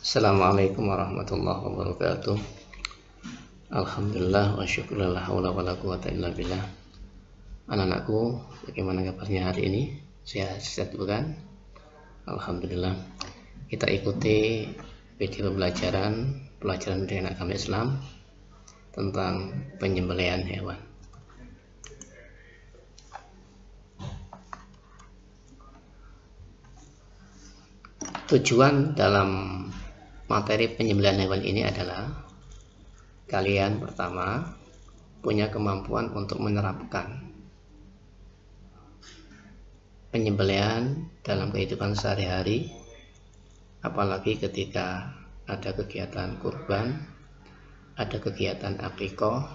Assalamualaikum warahmatullahi wabarakatuh. Alhamdulillah wa syukurlah la haula wala quwata illa billah. Anak-anakku, bagaimana kabarnya hari ini? Sehat bukan? Alhamdulillah. Kita ikuti video pelajaran pendidikan agama Islam tentang penyembelihan hewan. Tujuan dalam materi penyembelihan hewan ini adalah kalian pertama punya kemampuan untuk menerapkan penyembelihan dalam kehidupan sehari-hari, apalagi ketika ada kegiatan kurban, ada kegiatan akikah,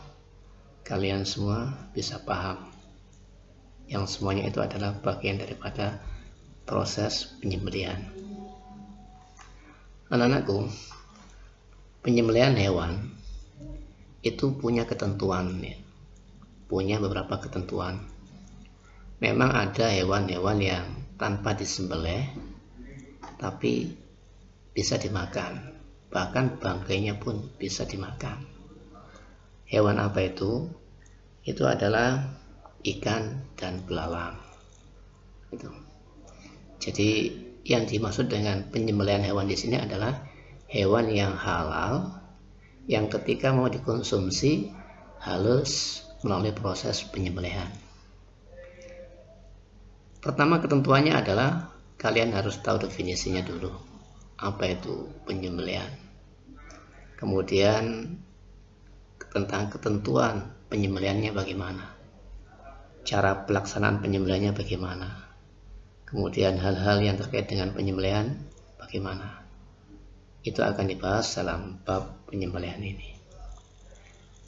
kalian semua bisa paham yang semuanya itu adalah bagian daripada proses penyembelihan. Anak-anakku, penyembelihan hewan itu punya ketentuan, ya. Punya beberapa ketentuan. Memang ada hewan-hewan yang tanpa disembelih tapi bisa dimakan, bahkan bangkainya pun bisa dimakan. Hewan apa itu? Itu adalah ikan dan belalang. Itu. Jadi yang dimaksud dengan penyembelihan hewan di sini adalah hewan yang halal, yang ketika mau dikonsumsi harus melalui proses penyembelihan. Pertama ketentuannya adalah kalian harus tahu definisinya dulu. Apa itu penyembelihan? Kemudian tentang ketentuan penyembelihannya bagaimana? Cara pelaksanaan penyembelihannya bagaimana? Kemudian hal-hal yang terkait dengan penyembelihan bagaimana? Itu akan dibahas dalam bab penyembelihan ini.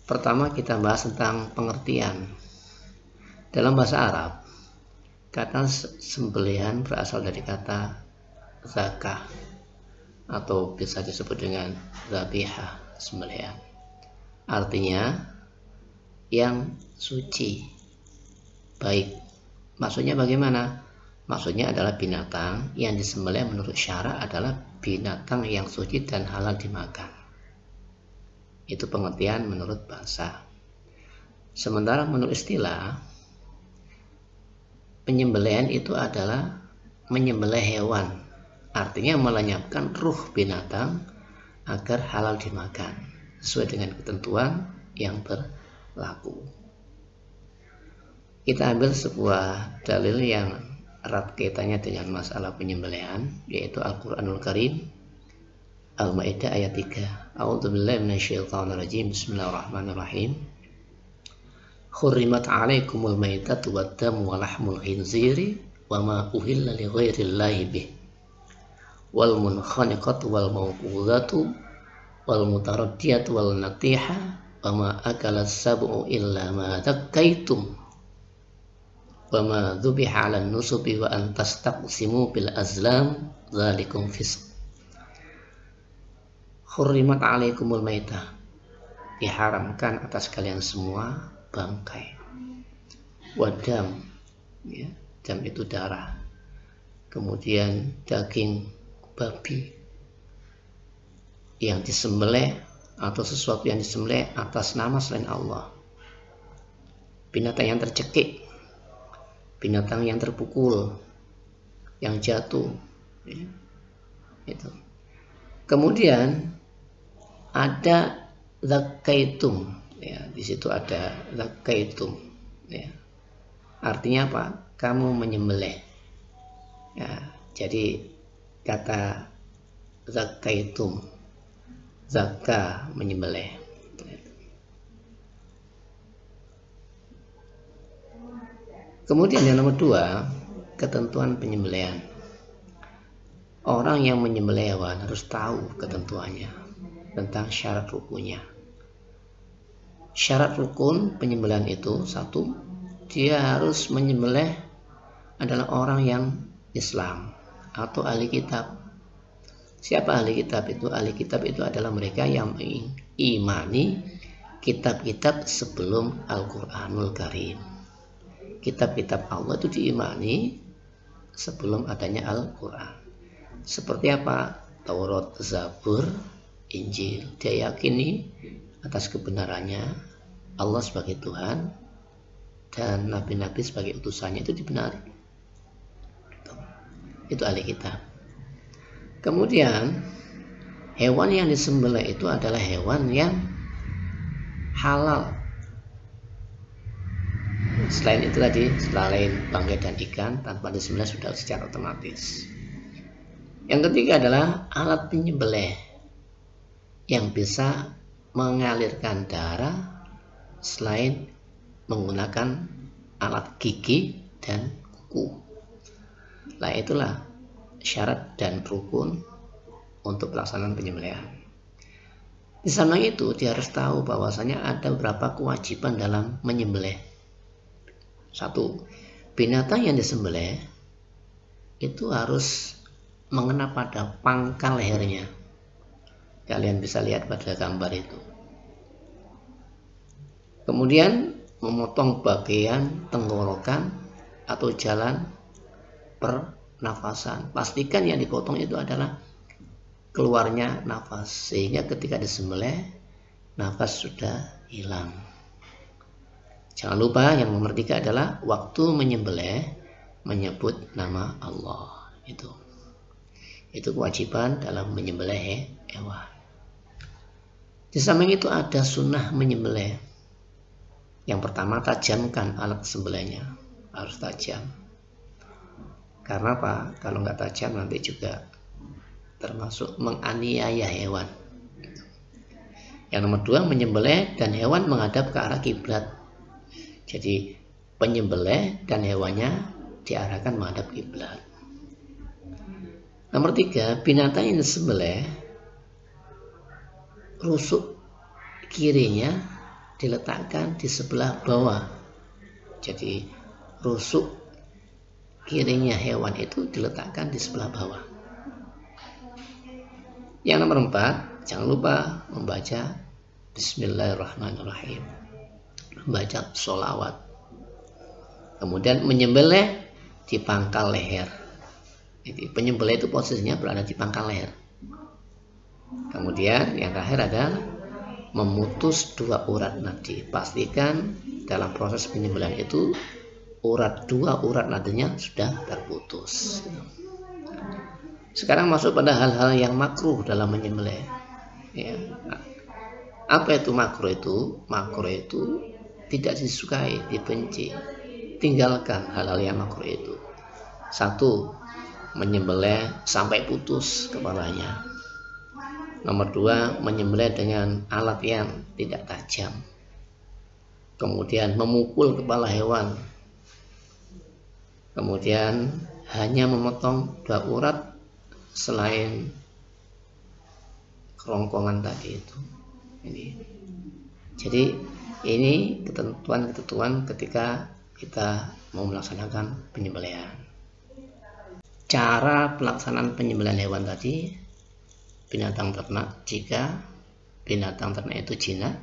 Pertama kita bahas tentang pengertian. Dalam bahasa Arab, kata sembelihan berasal dari kata zakah atau bisa disebut dengan zabihah, sembelihan. Artinya yang suci, baik. Maksudnya bagaimana? Maksudnya adalah binatang yang disembelih menurut syara adalah binatang yang suci dan halal dimakan. Itu pengertian menurut bahasa. Sementara menurut istilah, penyembelihan itu adalah menyembelih hewan. Artinya melenyapkan ruh binatang agar halal dimakan sesuai dengan ketentuan yang berlaku. Kita ambil sebuah dalil yang erat kaitannya dengan masalah penyembelihan, yaitu Al-Quranul Karim, Al-Ma'idah ayat 3. A'udzubillahi minasyaitonirrajim. Bismillahirrahmanirrahim. Hurrimat 'alaikumul maitatu wad-damu wa lahmul khinziri wa ma uhilla li ghairillahi bih wal munkhaniqatu wal mawqudatu wal mutaraddiyatu wal natiha wa ma akala as-sab'u illa ma dhakkaitum wa ma dzubiha 'alan nusubi wa an tastaqsimu bil azlam dzalikum fisq. Hurrimat 'alaikumul maitah, diharamkan atas kalian semua bangkai. Wadam, ya, dam itu darah. Kemudian daging babi yang disembelih atau sesuatu yang disembelih atas nama selain Allah. Binatang yang tercekik, binatang yang terpukul, yang jatuh, ya, itu. Kemudian ada zakaitum, ya, di situ ada zakaitum, ya. Artinya apa? Kamu menyembelih. Ya, jadi kata zakaitum, zakah, menyembelih. Kemudian yang nomor 2, ketentuan penyembelihan. Orang yang menyembelih hewan harus tahu ketentuannya tentang syarat rukunnya. Syarat rukun penyembelihan itu, 1, dia harus menyembelih adalah orang yang Islam atau ahli kitab. Siapa ahli kitab itu? Ahli kitab itu adalah mereka yang mengimani kitab-kitab sebelum Al-Quranul Karim. Kitab-kitab Allah itu diimani sebelum adanya Al-Quran. Seperti apa? Taurat, Zabur, Injil. Dia yakini atas kebenarannya Allah sebagai Tuhan dan nabi-nabi sebagai utusannya, itu dibenari. Itu ahli kitab. Kemudian hewan yang disembelih itu adalah hewan yang halal. Selain itu tadi, selain bangkai dan ikan, tanpa disembelih sudah secara otomatis. Yang ketiga adalah alat penyembelih yang bisa mengalirkan darah selain menggunakan alat gigi dan kuku. Nah, itulah syarat dan rukun untuk pelaksanaan penyembelihan. Di samping itu, dia harus tahu bahwasanya ada beberapa kewajiban dalam menyembelih. 1. Binatang yang disembelih itu harus mengena pada pangkal lehernya. Kalian bisa lihat pada gambar itu. Kemudian memotong bagian tenggorokan atau jalan pernafasan. Pastikan yang dipotong itu adalah keluarnya nafas, sehingga ketika disembelih nafas sudah hilang. Jangan lupa yang nomor 3 adalah waktu menyembelih menyebut nama Allah. Itu kewajiban dalam menyembelih hewan. Di samping itu ada sunnah menyembelih. Yang pertama, tajamkan alat sembelihnya, harus tajam. Karena apa? Kalau nggak tajam nanti juga termasuk menganiaya hewan. Yang nomor 2, menyembelih dan hewan menghadap ke arah kiblat. Jadi penyembelih dan hewannya diarahkan menghadap kiblat. Nomor 3, binatang yang disembelih rusuk kirinya diletakkan di sebelah bawah. Jadi rusuk kirinya hewan itu diletakkan di sebelah bawah. Yang nomor 4, jangan lupa membaca Bismillahirrahmanirrahim, membaca sholawat. Kemudian menyembelih di pangkal leher. Jadi penyembelih itu posisinya berada di pangkal leher. Kemudian yang terakhir adalah memutus 2 urat nadi. Pastikan dalam proses penyembelihan itu 2 urat nadinya sudah terputus. Sekarang masuk pada hal-hal yang makruh dalam menyembelih. Ya. Apa itu makruh itu? Makruh itu tidak disukai, dibenci. Tinggalkan hal-hal yang makruh itu. 1. Menyembelih sampai putus kepalanya. Nomor 2, menyembelih dengan alat yang tidak tajam. Kemudian memukul kepala hewan. Kemudian hanya memotong 2 urat selain kerongkongan tadi itu. Jadi ini ketentuan ketika kita mau melaksanakan penyembelihan. Cara pelaksanaan penyembelihan hewan tadi, binatang ternak, jika binatang ternak itu jinak,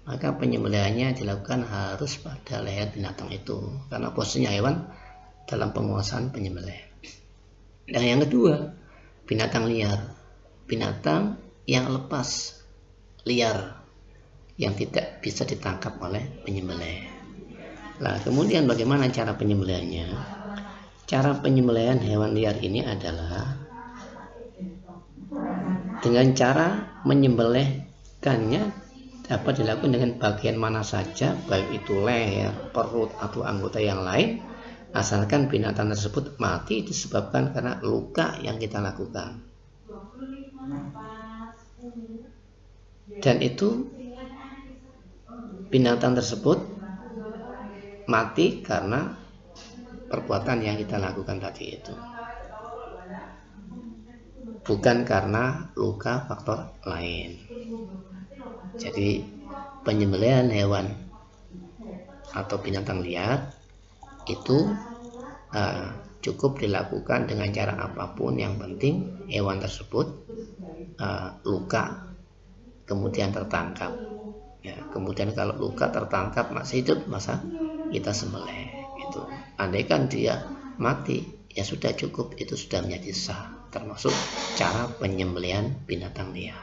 maka penyembelihannya dilakukan harus pada leher binatang itu, karena posisinya hewan dalam penguasaan penyembelih. Dan yang kedua, binatang liar, binatang yang lepas liar, yang tidak bisa ditangkap oleh penyembelih. Nah, kemudian bagaimana cara penyembelihannya? Cara penyembelihan hewan liar ini adalah dengan cara menyembelihkannya dapat dilakukan dengan bagian mana saja, baik itu leher, perut, atau anggota yang lain, asalkan binatang tersebut mati disebabkan karena luka yang kita lakukan. Dan itu binatang tersebut mati karena perbuatan yang kita lakukan tadi itu, bukan karena luka faktor lain. Jadi penyembelihan hewan atau binatang liar itu cukup dilakukan dengan cara apapun, yang penting hewan tersebut luka kemudian tertangkap. Ya, kemudian kalau luka tertangkap masih hidup, masa kita sembelih. Itu andaikan dia mati, ya sudah cukup, itu sudah menjadi sah. termasuk cara penyembelihan binatang liar.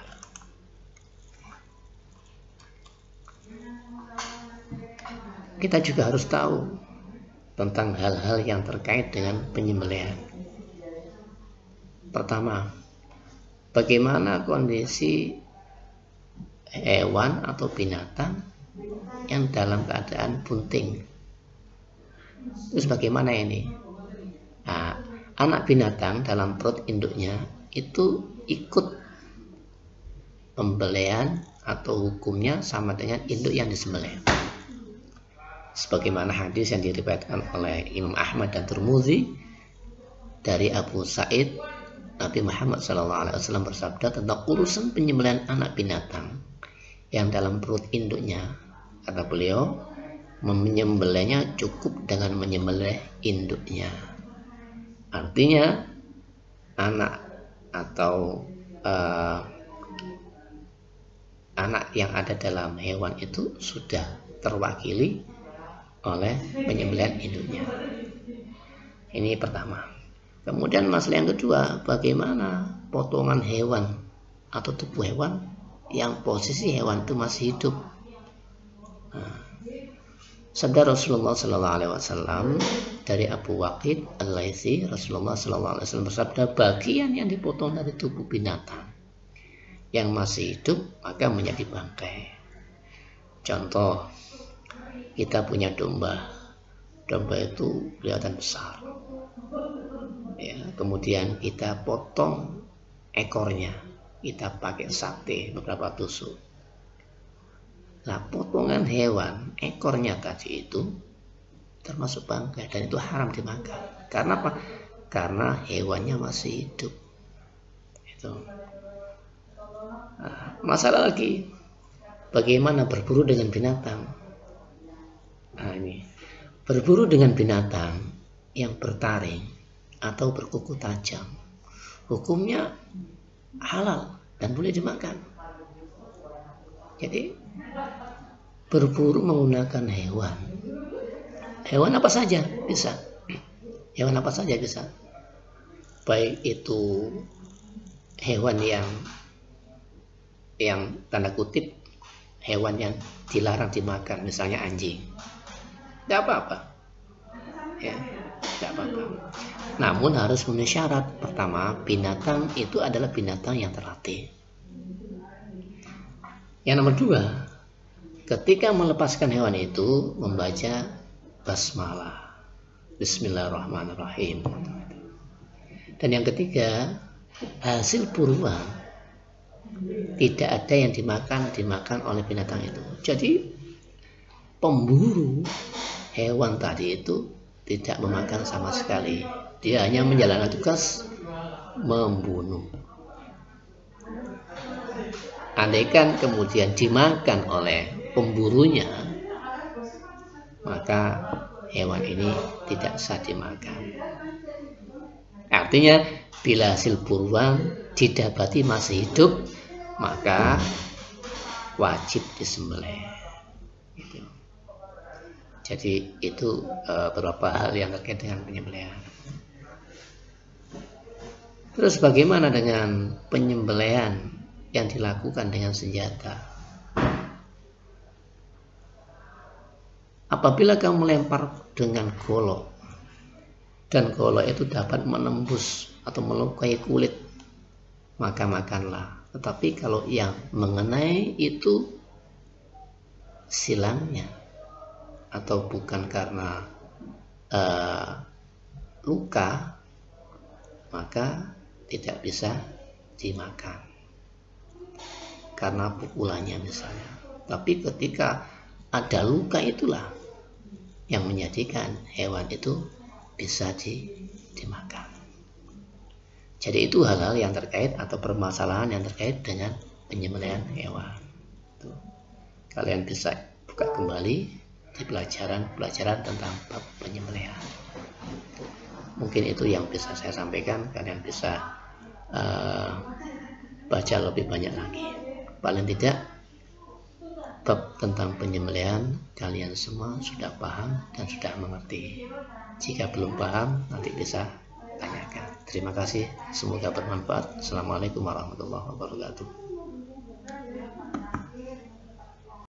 Kita juga harus tahu tentang hal-hal yang terkait dengan penyembelihan. Pertama, bagaimana kondisi hewan atau binatang yang dalam keadaan bunting. Terus bagaimana ini? Nah, anak binatang dalam perut induknya itu ikut pembelian atau hukumnya sama dengan induk yang disembelih. Sebagaimana hadis yang diriwayatkan oleh Imam Ahmad dan Tirmidzi dari Abu Sa'id, Nabi Muhammad SAW bersabda tentang urusan penyembelihan anak binatang yang dalam perut induknya. Kata beliau, menyembelihnya cukup dengan menyembelih induknya. Artinya anak atau anak yang ada dalam hewan itu sudah terwakili oleh penyembelihan induknya. Ini pertama. Kemudian masalah yang kedua, bagaimana potongan hewan atau tubuh hewan yang posisi hewan itu masih hidup. Sabda Rasulullah SAW dari Abu Waqid Al-Laitsi, Rasulullah SAW bersabda, bagian yang dipotong dari tubuh binatang yang masih hidup maka menjadi bangkai. Contoh, kita punya domba. Domba itu kelihatan besar. Ya, kemudian kita potong ekornya, kita pakai sate beberapa tusuk. Nah, potongan hewan ekornya tadi itu termasuk bangkai dan itu haram dimakan. Karena apa? Karena hewannya masih hidup. Itu. Nah, masalah lagi, bagaimana berburu dengan binatang? Nah, ini berburu dengan binatang yang bertaring atau berkuku tajam, hukumnya halal dan boleh dimakan. Jadi berburu menggunakan hewan apa saja bisa, hewan apa saja bisa, baik itu hewan yang tanda kutip hewan yang dilarang dimakan, misalnya anjing, tidak apa-apa, ya, tidak apa-apa. Namun harus memenuhi syarat. Pertama, binatang itu adalah binatang yang terlatih. Yang nomor dua, ketika melepaskan hewan itu membaca basmalah, Bismillahirrahmanirrahim. Dan yang ketiga, hasil buruan tidak ada yang dimakan oleh binatang itu. Jadi pemburu hewan tadi itu tidak memakan sama sekali. Dia hanya menjalankan tugas membunuh. Andaikan kemudian dimakan oleh pemburunya, maka hewan ini tidak sah dimakan. Artinya bila hasil buruan didapati masih hidup, maka wajib disembelih. Gitu. Jadi itu beberapa hal yang terkait dengan penyembelihan. Terus bagaimana dengan penyembelihan yang dilakukan dengan senjata? Apabila kamu melempar dengan golok dan golok itu dapat menembus atau melukai kulit, maka makanlah. Tetapi kalau yang mengenai itu silangnya atau bukan karena luka, maka tidak bisa dimakan karena pukulannya misalnya. Tapi ketika ada luka, itulah yang menjadikan hewan itu bisa dimakan. Jadi itu hal-hal yang terkait atau permasalahan yang terkait dengan penyembelihan hewan. Tuh. Kalian bisa buka kembali di pelajaran tentang bab penyembelihan. Mungkin itu yang bisa saya sampaikan. Kalian bisa baca lebih banyak lagi. Paling tidak bab tentang penyembelihan kalian semua sudah paham dan sudah mengerti. Jika belum paham, nanti bisa tanyakan. Terima kasih, semoga bermanfaat. Assalamualaikum warahmatullahi wabarakatuh.